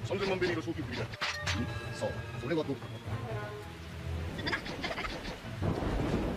3000万ベリーの昇級繰り返そうそれはどうか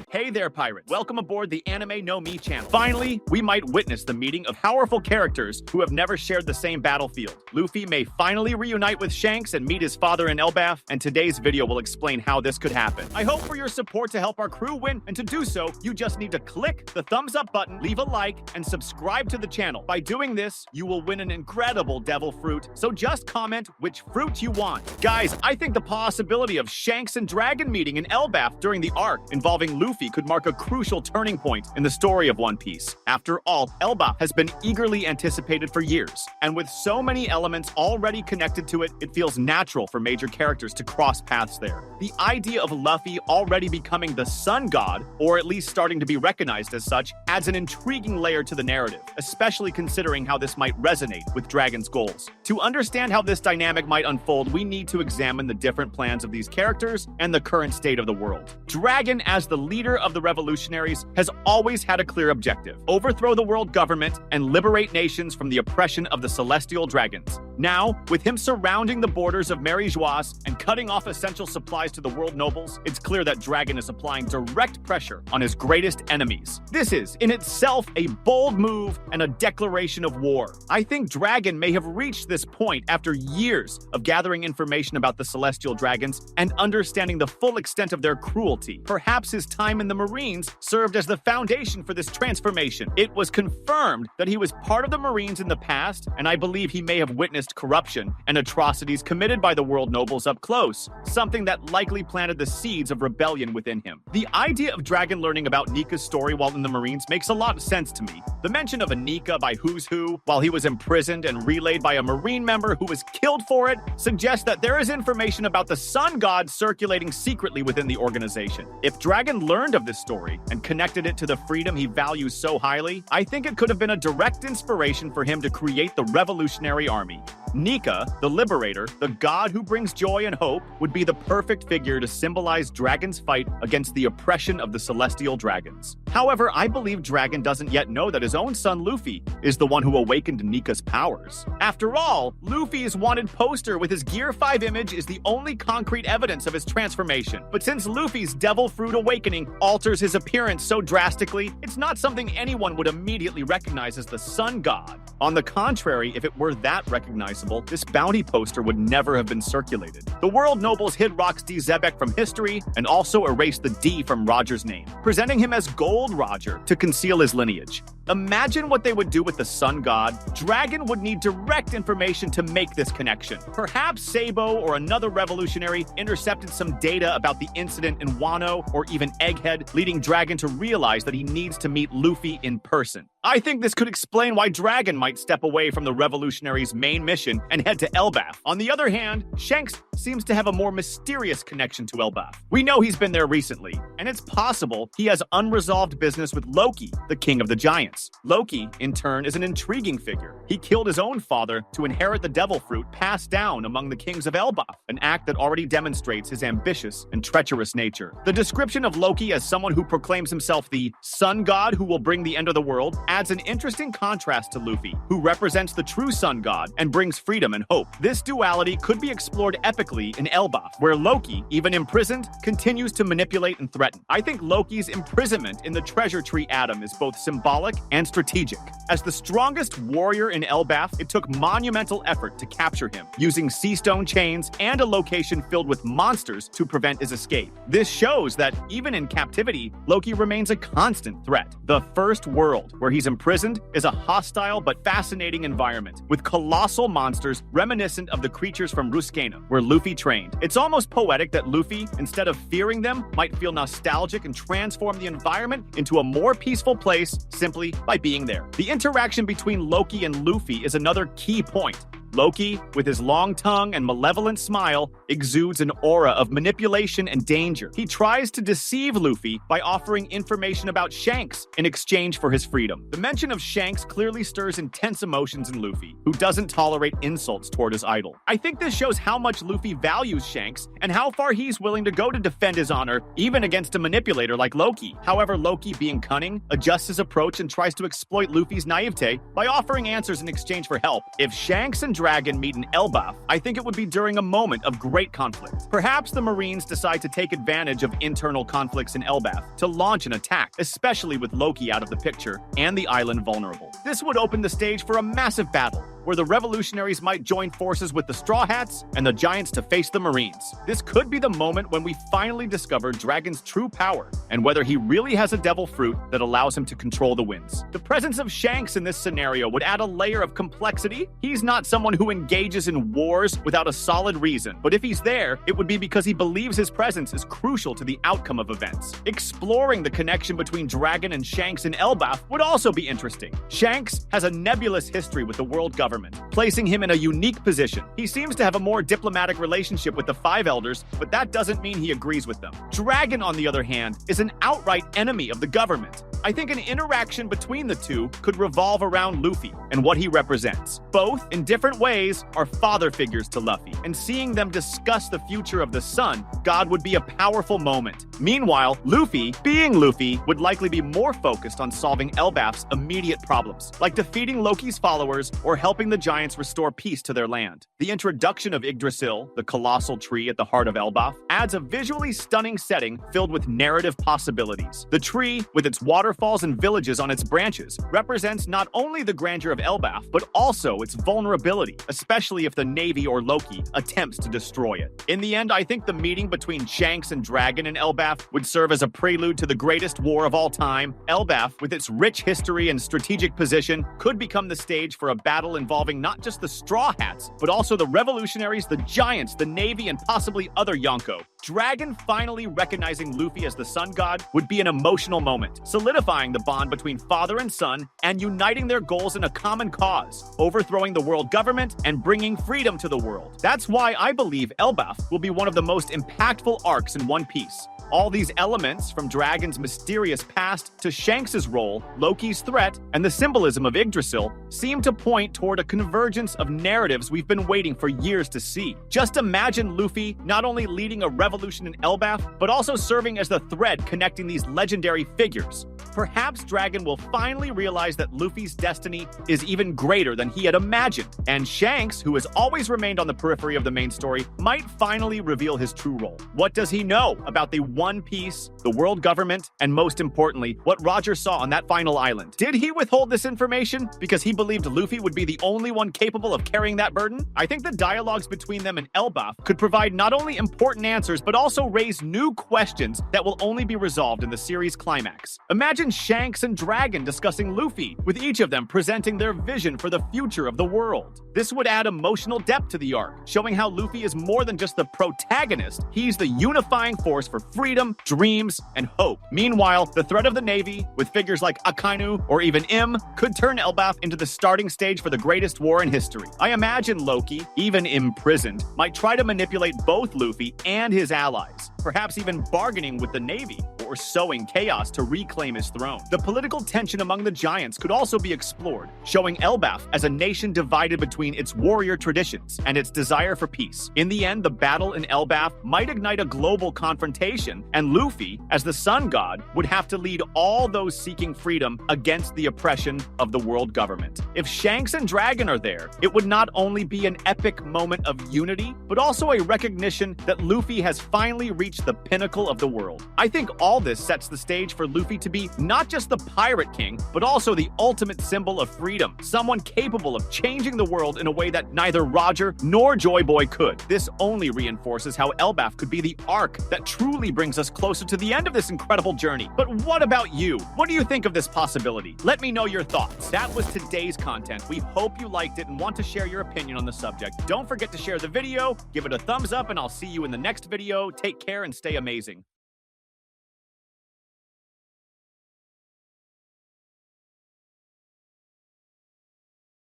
Hey there, pirate. Welcome aboard the Anime No Me channel. Finally, we might witness the meeting of powerful characters who have never shared the same battlefield. Luffy may finally reunite with Shanks and meet his father in Elbaf, and today's video will explain how this could happen. I hope for your support to help our crew win, and to do so, you just need to click the thumbs up button, leave a like, and subscribe to the channel. By doing this, you will win an incredible devil fruit, so just comment which fruit you want. Guys, I think the possibility of Shanks and Dragon meeting in Elbaf during the arc involving Luffy could mark a crucial turning point in the story of One Piece. After all, Elbaf has been eagerly anticipated for years, and with so many elements already connected to it, it feels natural for major characters to cross paths there. The idea of Luffy already becoming the sun god, or at least starting to be recognized as such, adds an intriguing layer to the narrative, especially considering how this might resonate with Dragon's goals. To understand how this dynamic might unfold, we need to examine the different plans of these characters and the current state of the world. Dragon, as the leader of the revolutionaries, has always had a clear objective: overthrow the world government and liberate nations from the oppression of the celestial dragons. Now, with him surrounding the borders of Marie-Joise and cutting off essential supplies to the world nobles, it's clear that Dragon is applying direct pressure on his greatest enemies. This is, in itself, a bold move and a declaration of war. I think Dragon may have reached this point after years of gathering information about the celestial dragons and understanding the full extent of their cruelty. Perhaps his time in the Marines served as the foundation for this transformation. It was confirmed that he was part of the Marines in the past, and I believe he may have witnessed corruption and atrocities committed by the world nobles up close, something that likely planted the seeds of rebellion within him. The idea of Dragon learning about Nika's story while in the Marines makes a lot of sense to me. The mention of a Nika by Who's Who while he was imprisoned and relayed by a Marine member who was killed for it suggests that there is information about the sun god circulating secretly within the organization. If Dragon learned of this story and connected it to the freedom he values so highly, I think it could have been a direct inspiration for him to create the Revolutionary Army. Nika, the liberator, the god who brings joy and hope, would be the perfect figure to symbolize Dragon's fight against the oppression of the celestial dragons. However, I believe Dragon doesn't yet know that his own son Luffy is the one who awakened Nika's powers. After all, Luffy's wanted poster with his Gear 5 image is the only concrete evidence of his transformation. But since Luffy's Devil Fruit Awakening alters his appearance so drastically, it's not something anyone would immediately recognize as the sun god. On the contrary, if it were that recognizable, this bounty poster would never have been circulated. The world nobles hid Rock's D. Zebek from history and also erased the D from Roger's name, presenting him as Gold Roger to conceal his lineage. Imagine what they would do with the sun god. Dragon would need direct information to make this connection. Perhaps Sabo or another revolutionary intercepted some data about the incident in Wano or even Egghead, leading Dragon to realize that he needs to meet Luffy in person. I think this could explain why Dragon might step away from the revolutionaries' main mission and head to Elbaf. On the other hand, Shanks seems to have a more mysterious connection to Elbaf. We know he's been there recently, and it's possible he has unresolved business with Loki, the king of the giants. Loki, in turn, is an intriguing figure. He killed his own father to inherit the devil fruit passed down among the kings of Elbaf, an act that already demonstrates his ambitious and treacherous nature. The description of Loki as someone who proclaims himself the sun god who will bring the end of the world adds an interesting contrast to Luffy, who represents the true sun god and brings freedom and hope. This duality could be explored epically in Elbaf, where Loki, even imprisoned, continues to manipulate and threaten. I think Loki's imprisonment in the treasure tree atom is both symbolic and strategic. As the strongest warrior in Elbaf, it took monumental effort to capture him, using sea stone chains and a location filled with monsters to prevent his escape. This shows that, even in captivity, Loki remains a constant threat. The first world, where he's imprisoned, is a hostile but fascinating environment, with colossal monsters reminiscent of the creatures from Ruskena, where Luffy trained. It's almost poetic that Luffy, instead of fearing them, might feel nostalgic and transform the environment into a more peaceful place simply by being there. The interaction between Loki and Luffy is another key point. Loki, with his long tongue and malevolent smile, exudes an aura of manipulation and danger. He tries to deceive Luffy by offering information about Shanks in exchange for his freedom. The mention of Shanks clearly stirs intense emotions in Luffy, who doesn't tolerate insults toward his idol. I think this shows how much Luffy values Shanks and how far he's willing to go to defend his honor, even against a manipulator like Loki. However, Loki, being cunning, adjusts his approach and tries to exploit Luffy's naivete by offering answers in exchange for help. If Shanks and Dragon meet an Elbaf, I think it would be during a moment of great conflict. Perhaps the Marines decide to take advantage of internal conflicts in Elbaf to launch an attack, especially with Loki out of the picture and the island vulnerable. This would open the stage for a massive battle, where the revolutionaries might join forces with the Straw Hats and the Giants to face the Marines. This could be the moment when we finally discover Dragon's true power and whether he really has a devil fruit that allows him to control the winds. The presence of Shanks in this scenario would add a layer of complexity. He's not someone who engages in wars without a solid reason, but if he's there, it would be because he believes his presence is crucial to the outcome of events. Exploring the connection between Dragon and Shanks in Elbaf would also be interesting. Shanks has a nebulous history with the world government, placing him in a unique position. He seems to have a more diplomatic relationship with the Five Elders, but that doesn't mean he agrees with them. Dragon, on the other hand, is an outright enemy of the government. I think an interaction between the two could revolve around Luffy and what he represents. Both, in different ways, are father figures to Luffy, and seeing them discuss the future of the Sun God would be a powerful moment. Meanwhile, Luffy, being Luffy, would likely be more focused on solving Elbaf's immediate problems, like defeating Loki's followers or helping the Giants restore peace to their land. The introduction of Yggdrasil, the colossal tree at the heart of Elbaf, adds a visually stunning setting filled with narrative possibilities. The tree, with its waterfalls and villages on its branches, represents not only the grandeur of Elbaf, but also its vulnerability, especially if the Navy or Loki attempts to destroy it. In the end, I think the meeting between Shanks and Dragon in Elbaf would serve as a prelude to the greatest war of all time. Elbaf, with its rich history and strategic position, could become the stage for a battle involving not just the Straw Hats, but also the revolutionaries, the Giants, the Navy, and possibly other Yonko. Dragon finally recognizing Luffy as the Sun God would be an emotional moment, solidifying the bond between father and son and uniting their goals in a common cause, overthrowing the world government and bringing freedom to the world. That's why I believe Elbaf will be one of the most impactful arcs in One Piece. All these elements, from Dragon's mysterious past to Shanks' role, Loki's threat, and the symbolism of Yggdrasil, seem to point toward a convergence of narratives we've been waiting for years to see. Just imagine Luffy not only leading a revolution in Elbaf, but also serving as the thread connecting these legendary figures. Perhaps Dragon will finally realize that Luffy's destiny is even greater than he had imagined, and Shanks, who has always remained on the periphery of the main story, might finally reveal his true role. What does he know about the One Piece, the world government, and most importantly, what Roger saw on that final island? Did he withhold this information because he believed Luffy would be the only one capable of carrying that burden? I think the dialogues between them and Elbaf could provide not only important answers, but also raise new questions that will only be resolved in the series climax. Imagine Shanks and Dragon discussing Luffy, with each of them presenting their vision for the future of the world. This would add emotional depth to the arc, showing how Luffy is more than just the protagonist, he's the unifying force for freedom, dreams, and hope. Meanwhile, the threat of the Navy, with figures like Akainu or even Im, could turn Elbaf into the starting stage for the greatest war in history. I imagine Loki, even imprisoned, might try to manipulate both Luffy and his allies, perhaps even bargaining with the Navy or sowing chaos to reclaim his throne. The political tension among the Giants could also be explored, showing Elbaf as a nation divided between its warrior traditions and its desire for peace. In the end, the battle in Elbaf might ignite a global confrontation, and Luffy, as the Sun God, would have to lead all those seeking freedom against the oppression of the world government. If Shanks and Dragon are there, it would not only be an epic moment of unity, but also a recognition that Luffy has finally reached the pinnacle of the world. I think all this sets the stage for Luffy to be not just the Pirate King, but also the ultimate symbol of freedom, someone capable of changing the world in a way that neither Roger nor Joy Boy could. This only reinforces how Elbaf could be the arc that truly brings us closer to the end of this incredible journey. But what about you? What do you think of this possibility? Let me know your thoughts. That was today's content. We hope you liked it and want to share your opinion on the subject. Don't forget to share the video, give it a thumbs up, and I'll see you in the next video. Take care and stay amazing.